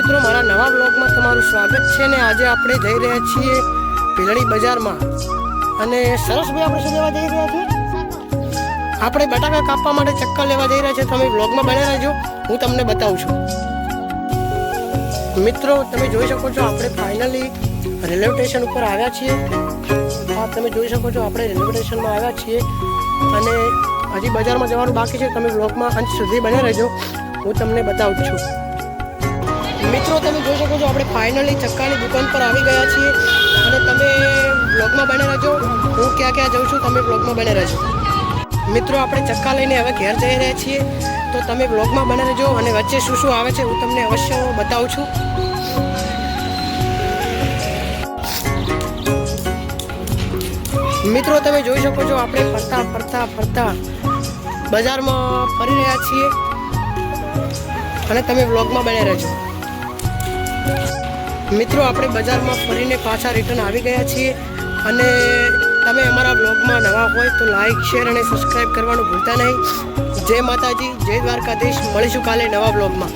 મિત્રો, મારા નવા બ્લોગમાં તમારું સ્વાગત છે ને આજે આપણે જઈ રહ્યા છીએ ભીલડી બજારમાં અને સરસભાઈ આપણે શું લેવા જઈ રહ્યા છીએ? આપણે બટાકા કાપવા માટે ચક્કર લેવા જઈ રહ્યા છીએ. તમે બ્લોગમાં બને રહેજો, હું તમને બતાવું છું. મિત્રો, તમે જોઈ શકો છો આપણે ફાઇનલી રેલવે સ્ટેશન ઉપર આવ્યા છીએ. હા, તમે જોઈ શકો છો આપણે રેલવે સ્ટેશનમાં આવ્યા છીએ અને હજી બજારમાં જવાનું બાકી છે. તમે બ્લોગમાં અંત સુધી બને રહેજો, હું તમને બતાવું છું. મિત્રો, તમે જોઈ શકો છો આપણે ફાઇનલી ચક્કાની દુકાન પર આવી ગયા છીએ અને તમે બ્લોગમાં બને રહેજો. હું ક્યાં ક્યાં જાઉં છું તમે બ્લોગમાં બને રહેજો. મિત્રો, આપણે ચક્કા લઈને હવે ઘેર જઈ રહ્યા છીએ, તો તમે બ્લોગમાં બને રહેજો અને વચ્ચે શું શું આવે છે હું તમને અવશ્ય બતાવું છું. મિત્રો, તમે જોઈ શકો છો આપણે ફરતા બજારમાં ફરી રહ્યા છીએ અને તમે બ્લોગમાં બને રહેજો. મિત્રો, આપણે બજારમાં ફરીને પાછા રિટર્ન આવી ગયા છીએ અને તમે અમારા બ્લોગમાં નવા હોય તો લાઈક, શેર અને સબસ્ક્રાઈબ કરવાનું ભૂલતા નહીં. જય માતાજી, જય દ્વારકાધીશ. મળીશું કાલે નવા બ્લોગમાં.